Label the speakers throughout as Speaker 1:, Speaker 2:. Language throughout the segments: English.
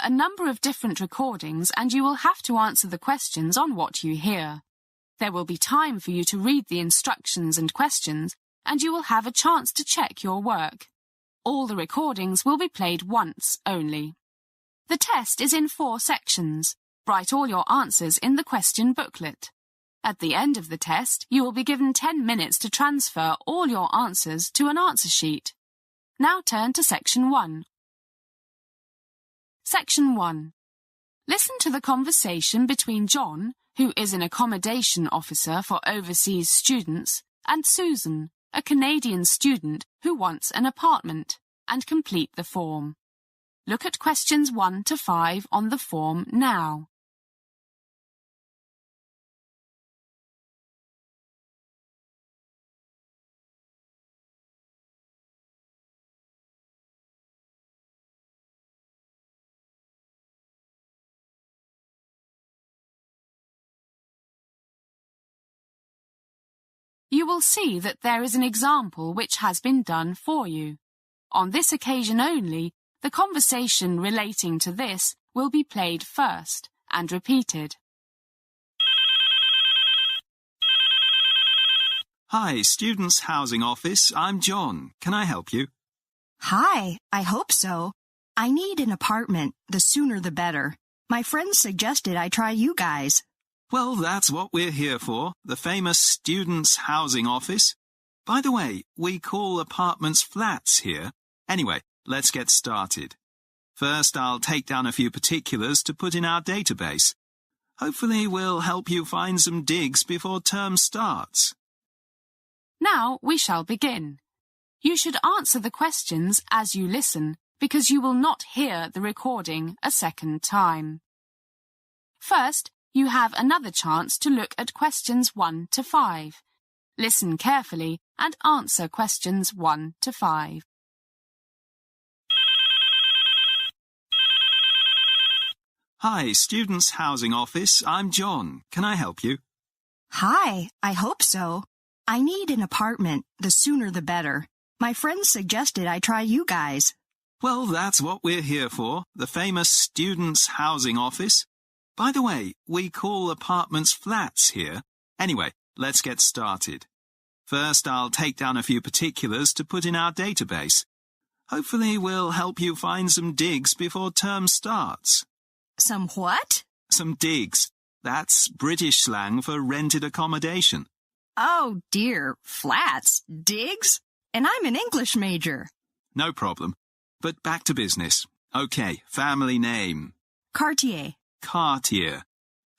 Speaker 1: a number of different recordings and you will have to answer the questions on what you hear. There will be time for you to read the instructions and questions, and you will have a chance to check your work. All the recordings will be played once only. The test is in 4 sections. Write all your answers in the question booklet. At the end of the test, you will be given 10 minutes to transfer all your answers to an answer sheet. Now turn to Section 1. Section 1. Listen to the conversation between John, who is an accommodation officer for overseas students, and Susan, a Canadian student who wants an apartment, and complete the form. Look at questions 1 to 5 on the form now. You will see that there is an example which has been done for you. On this occasion only, the conversation relating to this will be played first and repeated.
Speaker 2: Hi, Students' Housing Office. I'm John. Can I help you?
Speaker 3: Hi, I hope so. I need an apartment. The sooner the better. My friends suggested I try you guys.
Speaker 2: Well, that's what we're here for, the famous Students' Housing Office. By the way, we call apartments flats here. Anyway, let's get started. First, I'll take down a few particulars to put in our database. Hopefully, we'll help you find some digs before term starts.
Speaker 1: Now we shall begin. You should answer the questions as you listen, because you will not hear the recording a second time. First, you have another chance to look at questions 1 to 5. Listen carefully and answer questions 1 to 5.
Speaker 2: Hi, Students' Housing Office. I'm John. Can I help you?
Speaker 3: Hi, I hope so. I need an apartment. The sooner the better. My friends suggested I try you guys.
Speaker 2: Well, that's what we're here for, the famous Students' Housing Office. By the way, we call apartments flats here. Anyway, let's get started. First, I'll take down a few particulars to put in our database. Hopefully, we'll help you find some digs before term starts.
Speaker 3: Some what?
Speaker 2: Some digs. That's British slang for rented accommodation.
Speaker 3: Oh dear, flats, digs? And I'm an English major.
Speaker 2: No problem. But back to business. Okay, family name.
Speaker 3: Cartier.
Speaker 2: Cartier.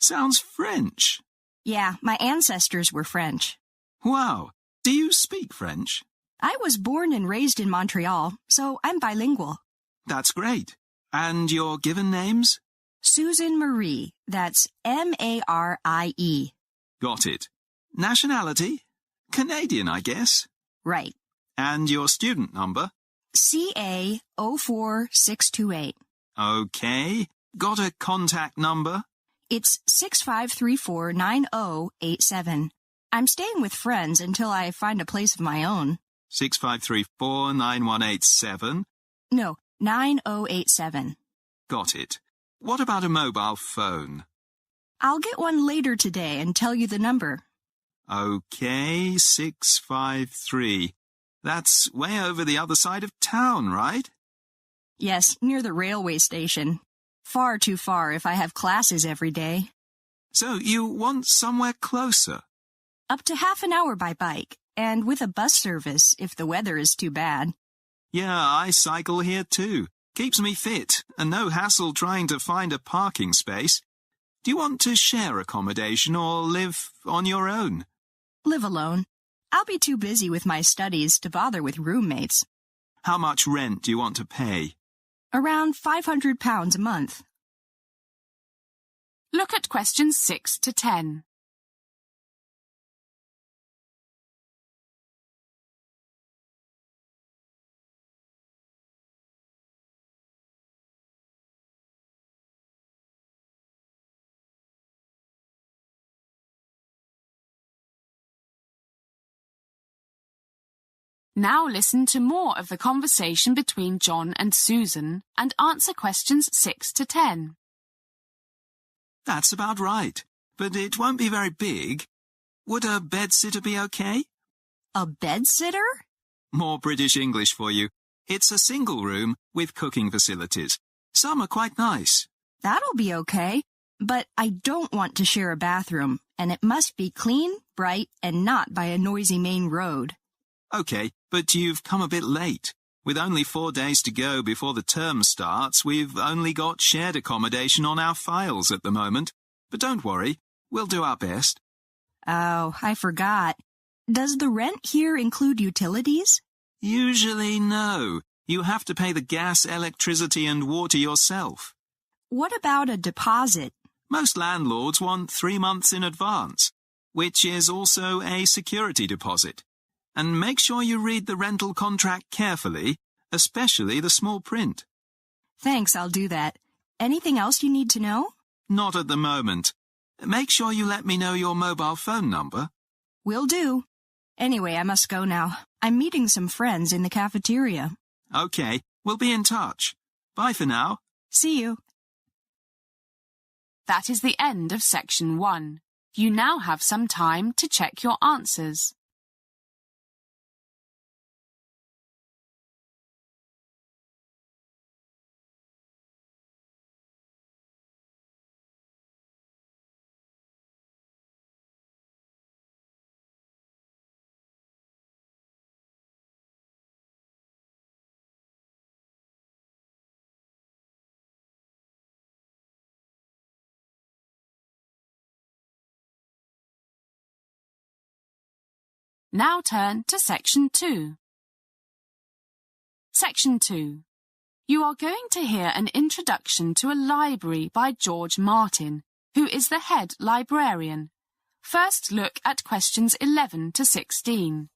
Speaker 2: Sounds French.
Speaker 3: Yeah, my ancestors were French.
Speaker 2: Wow. Do you speak French?
Speaker 3: I was born and raised in Montreal, so I'm bilingual.
Speaker 2: That's great. And your given names?
Speaker 3: Susan Marie. That's M-A-R-I-E.
Speaker 2: Got it. Nationality? Canadian, I guess.
Speaker 3: Right.
Speaker 2: And your student number?
Speaker 3: CA 04628.
Speaker 2: Okay. Got a contact number?
Speaker 3: It's 65349087. I'm staying with friends until I find a place of my own.
Speaker 2: 65349187.
Speaker 3: No, 9087.
Speaker 2: Got it. What about a mobile phone?
Speaker 3: I'll get one later today and tell you the number.
Speaker 2: Okay, 653. That's way over the other side of town, right?
Speaker 3: Yes, near the railway station. Far too far if I have classes every day.
Speaker 2: So you want somewhere closer?
Speaker 3: Up to half an hour by bike, and with a bus service if the weather is too bad.
Speaker 2: Yeah, I cycle here too. Keeps me fit, and no hassle trying to find a parking space. Do you want to share accommodation or live on your own?
Speaker 3: Live alone. I'll be too busy with my studies to bother with roommates.
Speaker 2: How much rent do you want to pay?
Speaker 3: Around £500 a month.
Speaker 1: Look at questions 6 to 10. Now listen to more of the conversation between John and Susan and answer questions 6 to 10.
Speaker 2: That's about right, but it won't be very big. Would a bedsitter be okay?
Speaker 3: A bedsitter?
Speaker 2: More British English for you. It's a single room with cooking facilities. Some are quite nice.
Speaker 3: That'll be okay, but I don't want to share a bathroom, and it must be clean, bright, and not by a noisy main road.
Speaker 2: Okay, but you've come a bit late. With only 4 days to go before the term starts, we've only got shared accommodation on our files at the moment. But don't worry, we'll do our best.
Speaker 3: Oh, I forgot. Does the rent here include utilities?
Speaker 2: Usually no. You have to pay the gas, electricity and water yourself.
Speaker 3: What about a deposit?
Speaker 2: Most landlords want 3 months in advance, which is also a security deposit. And make sure you read the rental contract carefully, especially the small print.
Speaker 3: Thanks, I'll do that. Anything else you need to know?
Speaker 2: Not at the moment. Make sure you let me know your mobile phone number.
Speaker 3: Will do. Anyway, I must go now. I'm meeting some friends in the cafeteria.
Speaker 2: Okay, we'll be in touch. Bye for now.
Speaker 3: See you.
Speaker 1: That is the end of section 1. You now have some time to check your answers. Now turn to Section 2. Section 2. You are going to hear an introduction to a library by George Martin, who is the head librarian. First look at questions 11 to 16.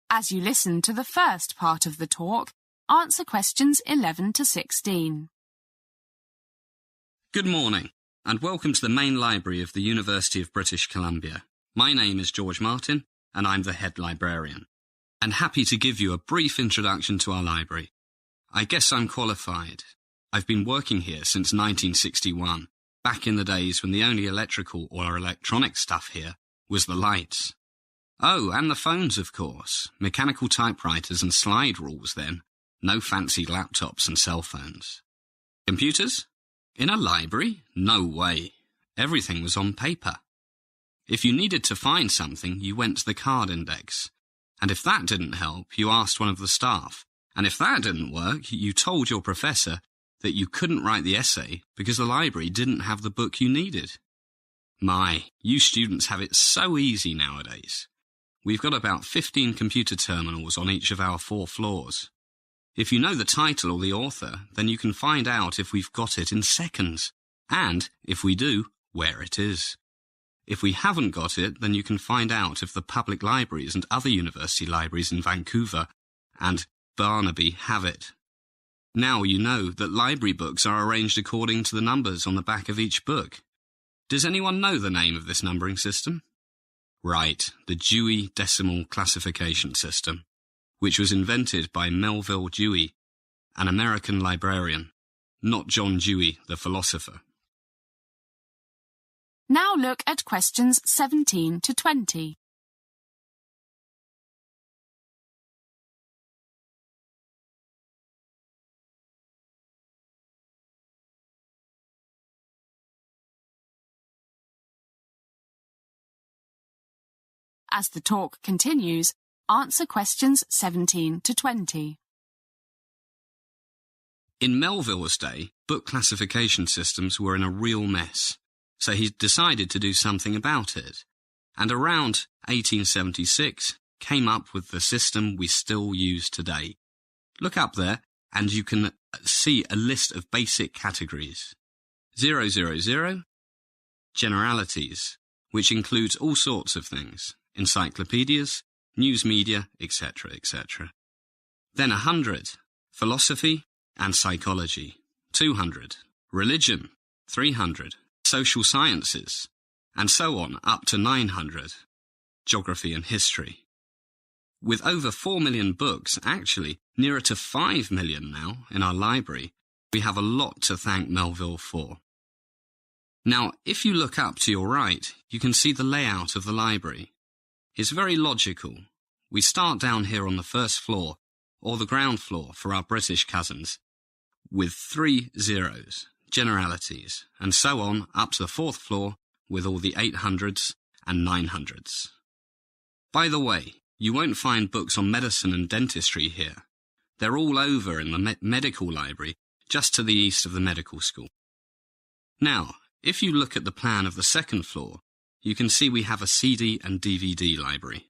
Speaker 1: As you listen to the first part of the talk, answer questions 11 to 16.
Speaker 4: Good morning, and welcome to the main library of the University of British Columbia. My name is George Martin, and I'm the head librarian. And happy to give you a brief introduction to our library. I guess I'm qualified. I've been working here since 1961, back in the days when the only electrical or electronic stuff here was the lights. Oh, and the phones, of course. Mechanical typewriters and slide rules then. No fancy laptops and cell phones. Computers? In a library? No way. Everything was on paper. If you needed to find something, you went to the card index. And if that didn't help, you asked one of the staff. And if that didn't work, you told your professor that you couldn't write the essay because the library didn't have the book you needed. My, you students have it so easy nowadays. We've got about 15 computer terminals on each of our 4 floors. If you know the title or the author, then you can find out if we've got it in seconds, and, if we do, where it is. If we haven't got it, then you can find out if the public libraries and other university libraries in Vancouver and Barnaby have it. Now you know that library books are arranged according to the numbers on the back of each book. Does anyone know the name of this numbering system? Right, the Dewey Decimal Classification System, which was invented by Melville Dewey, an American librarian, not John Dewey, the philosopher.
Speaker 1: Now look at questions 17 to 20. As the talk continues, answer questions 17 to 20.
Speaker 4: In Melville's day, book classification systems were in a real mess, so he decided to do something about it, and around 1876 came up with the system we still use today. Look up there, and you can see a list of basic categories. 000, generalities, which includes all sorts of things, encyclopedias, news media, etc., etc. Then 100, philosophy and psychology. 200, religion. 300, social sciences. And so on up to 900, geography and history. With over 4 million books, actually nearer to 5 million now in our library, we have a lot to thank Melville for. Now, if you look up to your right, you can see the layout of the library. It's very logical. We start down here on the first floor, or the ground floor for our British cousins, with 3 zeros, generalities, and so on up to the 4th floor with all the 800s and 900s. By the way, you won't find books on medicine and dentistry here. They're all over in the medical library, just to the east of the medical school. Now, if you look at the plan of the 2nd floor, you can see we have a CD and DVD library.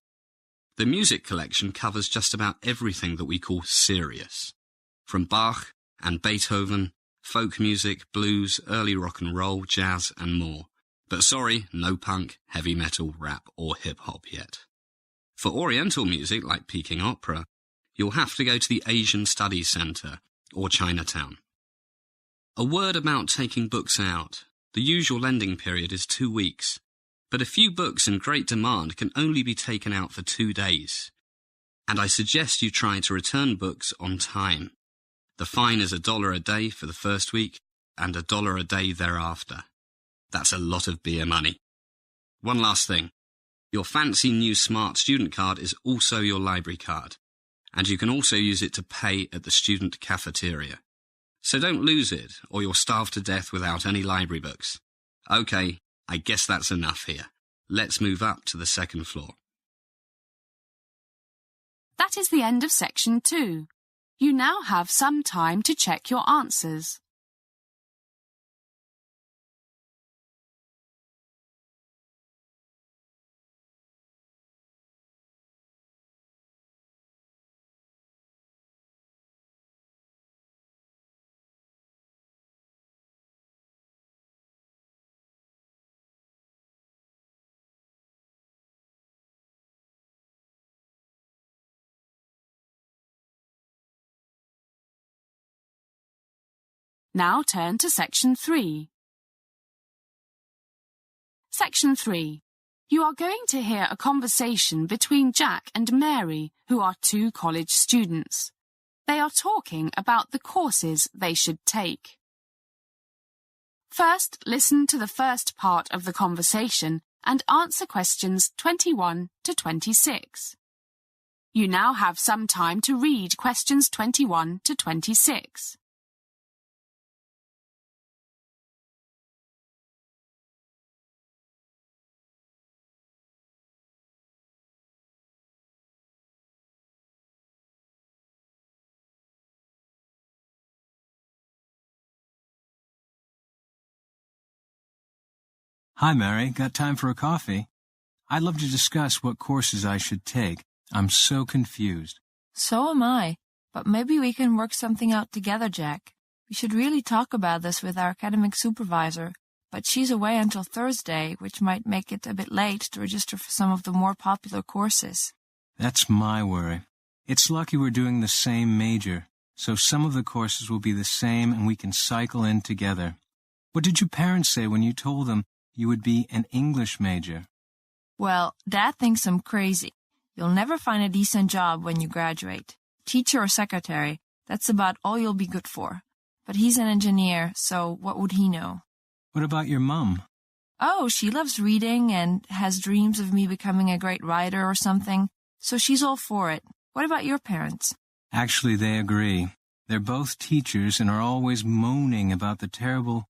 Speaker 4: The music collection covers just about everything that we call serious, from Bach and Beethoven, folk music, blues, early rock and roll, jazz and more. But sorry, no punk, heavy metal, rap or hip-hop yet. For Oriental music like Peking opera, you'll have to go to the Asian Studies Centre or Chinatown. A word about taking books out. The usual lending period is 2 weeks, but a few books in great demand can only be taken out for 2 days. And I suggest you try to return books on time. The fine is $1 a day for the first week and $1 a day thereafter. That's a lot of beer money. One last thing. Your fancy new smart student card is also your library card, and you can also use it to pay at the student cafeteria. So don't lose it, or you'll starve to death without any library books. Okay, I guess that's enough here. Let's move up to the 2nd floor.
Speaker 1: That is the end of section 2. You now have some time to check your answers. Now turn to section 3. Section 3. You are going to hear a conversation between Jack and Mary, who are 2 college students. They are talking about the courses they should take. First, listen to the first part of the conversation and answer questions 21 to 26. You now have some time to read questions 21 to 26.
Speaker 5: Hi, Mary. Got time for a coffee? I'd love to discuss what courses I should take. I'm so confused.
Speaker 6: So am I. But maybe we can work something out together, Jack. We should really talk about this with our academic supervisor. But she's away until Thursday, which might make it a bit late to register for some of the more popular courses.
Speaker 5: That's my worry. It's lucky we're doing the same major, so some of the courses will be the same and we can cycle in together. What did your parents say when you told them you would be an English major?
Speaker 6: Well, Dad thinks I'm crazy. You'll never find a decent job when you graduate. Teacher or secretary, that's about all you'll be good for. But he's an engineer, so what would he know?
Speaker 5: What about your mum?
Speaker 6: Oh, she loves reading and has dreams of me becoming a great writer or something, so she's all for it. What about your parents?
Speaker 5: Actually, they agree. They're both teachers and are always moaning about the terrible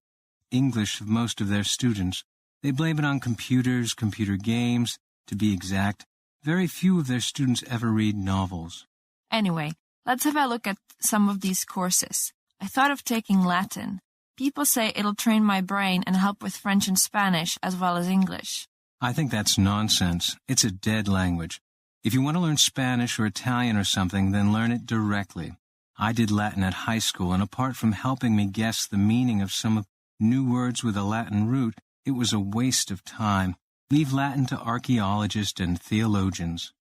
Speaker 5: English of most of their students. They blame it on computers, computer games. To be exact, very few of their students ever read novels.
Speaker 6: Anyway, let's have a look at some of these courses. I thought of taking Latin. People say it'll train my brain and help with French and Spanish as well as English.
Speaker 5: I think that's nonsense. It's a dead language. If you want to learn Spanish or Italian or something, then learn it directly. I did Latin at high school, and apart from helping me guess the meaning of some new words with a Latin root, it was a waste of time. Leave Latin to archaeologists and theologians.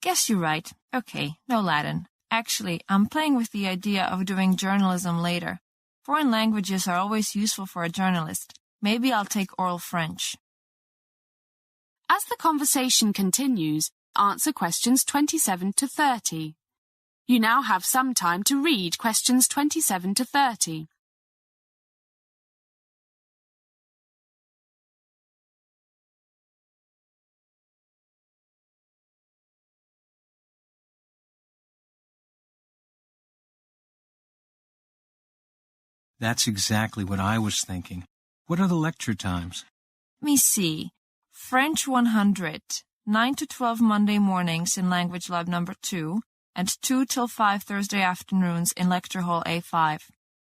Speaker 6: Guess you're right. Okay, no Latin. Actually, I'm playing with the idea of doing journalism later. Foreign languages are always useful for a journalist. Maybe I'll take oral French.
Speaker 1: As the conversation continues, answer questions 27 to 30. You now have some time to read questions 27 to 30.
Speaker 5: That's exactly what I was thinking. What are the lecture times?
Speaker 6: Let me see. French 100, 9 to 12 Monday mornings in Language Lab number 2, and 2 till 5 Thursday afternoons in Lecture Hall A5.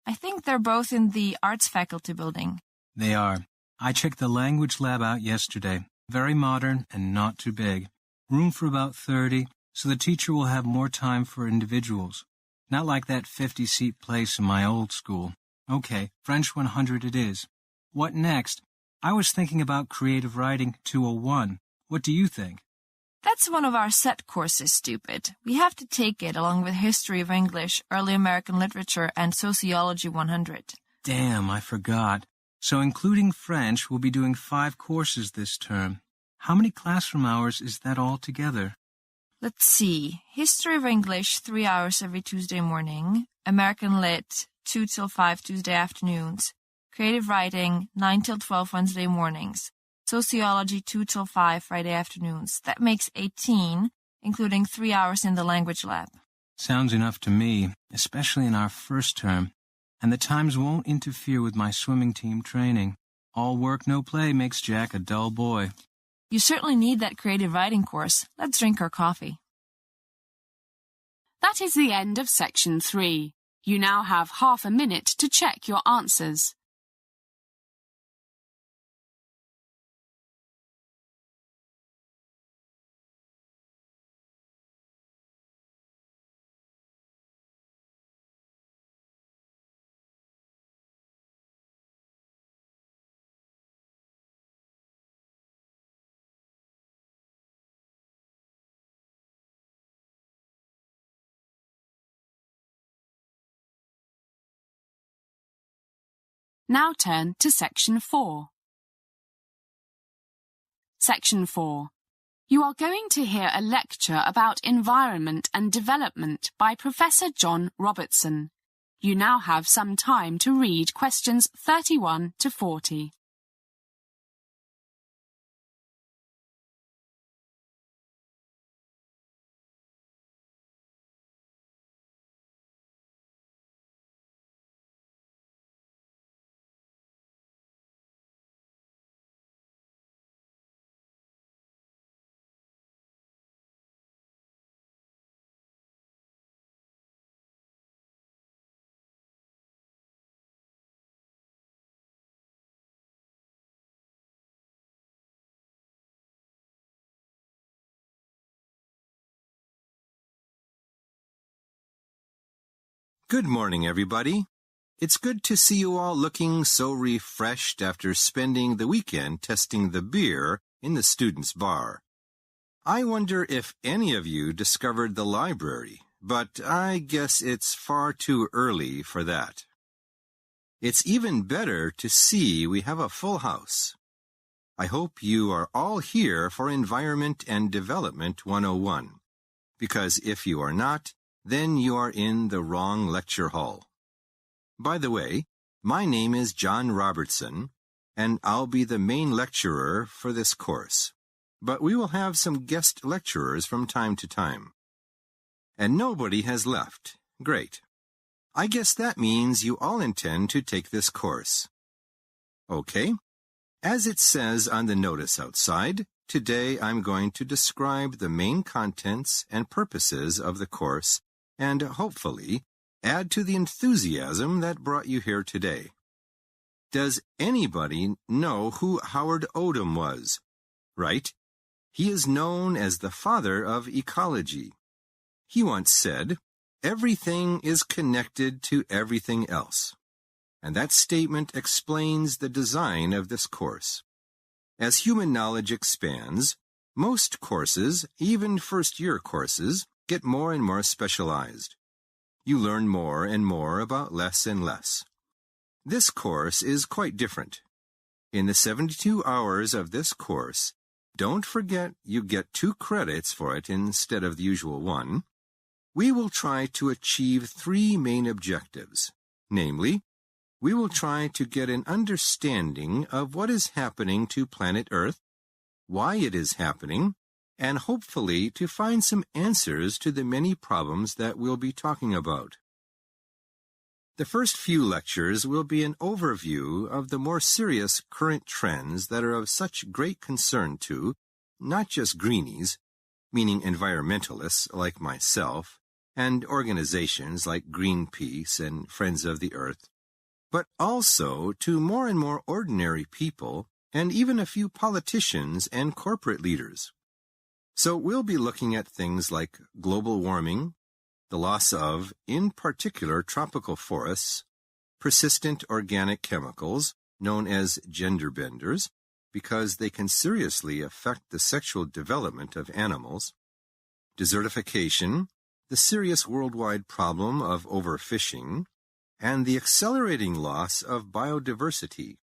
Speaker 6: I think they're both in the Arts Faculty building.
Speaker 5: They are. I checked the language lab out yesterday. Very modern and not too big. Room for about 30, so the teacher will have more time for individuals. Not like that 50-seat place in my old school. Okay, French 100 it is. What next? I was thinking about Creative Writing 201. What do you think?
Speaker 6: That's one of our set courses, stupid. We have to take it along with History of English, Early American Literature, and Sociology 100.
Speaker 5: Damn, I forgot. So including French, we'll be doing 5 courses this term. How many classroom hours is that all together?
Speaker 6: Let's see. History of English, 3 hours every Tuesday morning. American Lit, 2 till 5 Tuesday afternoons. Creative Writing, 9 till 12 Wednesday mornings. Sociology, 2 till 5 Friday afternoons. That makes 18, including 3 hours in the language lab.
Speaker 5: Sounds enough to me, especially in our first term. And the times won't interfere with my swimming team training. All work, no play makes Jack a dull boy.
Speaker 6: You certainly need that creative writing course. Let's drink our coffee.
Speaker 1: That is the end of section 3. You now have half a minute to check your answers. Now turn to section 4. Section 4. You are going to hear a lecture about environment and development by Professor John Robertson. You now have some time to read questions 31 to 40.
Speaker 2: Good morning, everybody. It's good to see you all looking so refreshed after spending the weekend testing the beer in the students' bar. I wonder if any of you discovered the library, but I guess it's far too early for that. It's even better to see we have a full house. I hope you are all here for Environment and Development 101, because if you are not, then you are in the wrong lecture hall. By the way, my name is John Robertson, and I'll be the main lecturer for this course. But we will have some guest lecturers from time to time. And nobody has left. Great. I guess that means you all intend to take this course. Okay. As it says on the notice outside, today I'm going to describe the main contents and purposes of the course and hopefully add to the enthusiasm that brought you here today. Does anybody know who Howard Odum was? Right? He is known as the father of ecology. He once said, "Everything is connected to everything else." And that statement explains the design of this course.
Speaker 7: As human knowledge expands, most courses, even first-year courses, get more and more specialized. You learn more and more about less and less. This course is quite different. In the 72 hours of this course, don't forget you get 2 credits for it instead of the usual 1. We will try to achieve 3 main objectives. Namely, we will try to get an understanding of what is happening to planet Earth, why it is happening, and hopefully to find some answers to the many problems that we'll be talking about. The first few lectures will be an overview of the more serious current trends that are of such great concern to, not just greenies, meaning environmentalists like myself, and organizations like Greenpeace and Friends of the Earth, but also to more and more ordinary people and even a few politicians and corporate leaders. So we'll be looking at things like global warming, the loss of, in particular, tropical forests, persistent organic chemicals, known as gender benders, because they can seriously affect the sexual development of animals, desertification, the serious worldwide problem of overfishing, and the accelerating loss of biodiversity.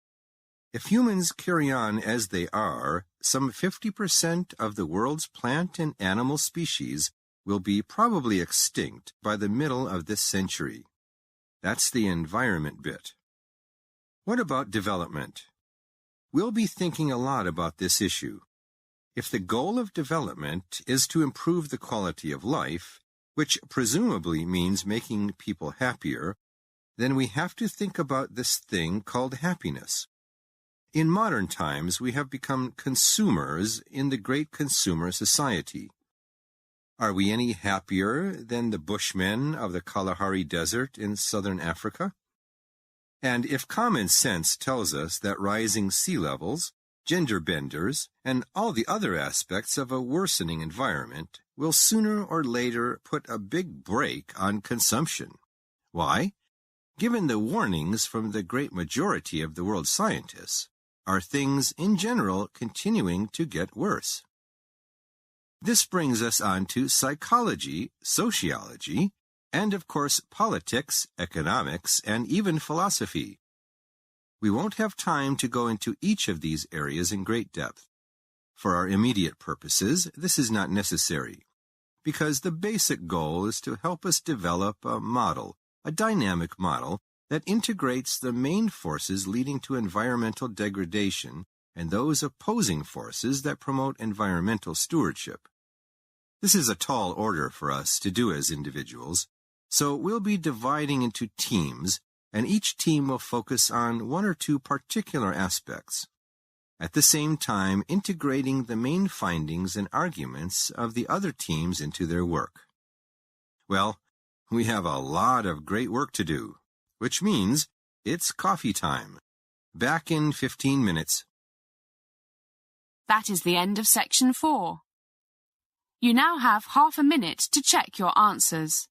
Speaker 7: If humans carry on as they are, some 50% of the world's plant and animal species will be probably extinct by the middle of this century. That's the environment bit. What about development? We'll be thinking a lot about this issue. If the goal of development is to improve the quality of life, which presumably means making people happier, then we have to think about this thing called happiness. In modern times, we have become consumers in the great consumer society. Are we any happier than the Bushmen of the Kalahari Desert in southern Africa? And if common sense tells us that rising sea levels, gender benders, and all the other aspects of a worsening environment will sooner or later put a big brake on consumption. Why? Given the warnings from the great majority of the world's scientists, are things in general continuing to get worse? This brings us on to psychology, sociology, and of course politics, economics, and even philosophy. We won't have time to go into each of these areas in great depth. For our immediate purposes, this is not necessary, because the basic goal is to help us develop a model, a dynamic model, that integrates the main forces leading to environmental degradation and those opposing forces that promote environmental stewardship. This is a tall order for us to do as individuals, so we'll be dividing into teams, and each team will focus on 1 or 2 particular aspects, at the same time integrating the main findings and arguments of the other teams into their work. Well, we have a lot of great work to do, which means it's coffee time. Back in 15 minutes.
Speaker 1: That is the end of section 4. You now have half a minute to check your answers.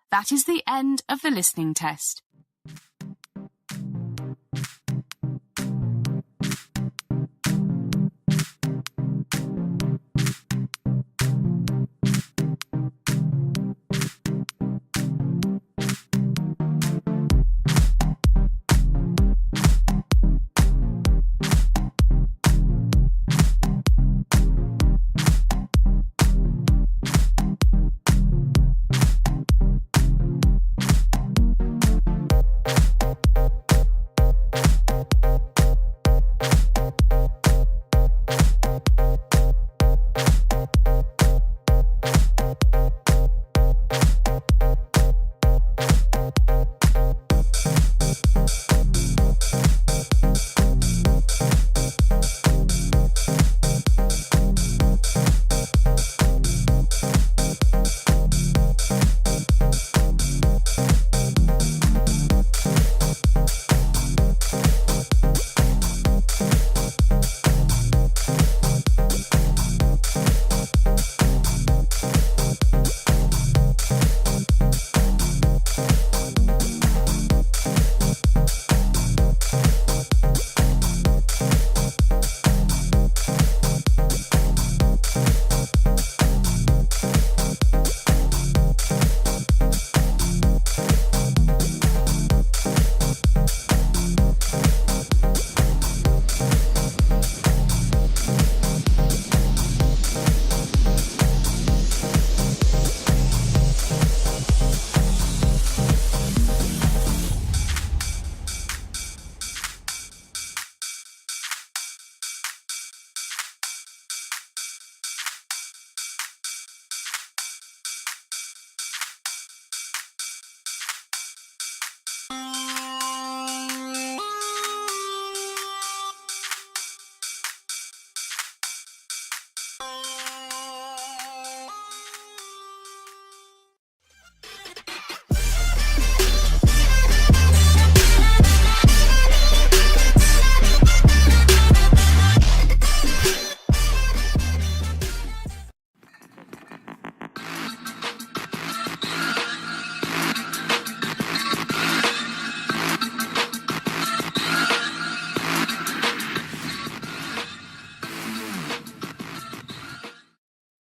Speaker 1: That is the end of the listening test.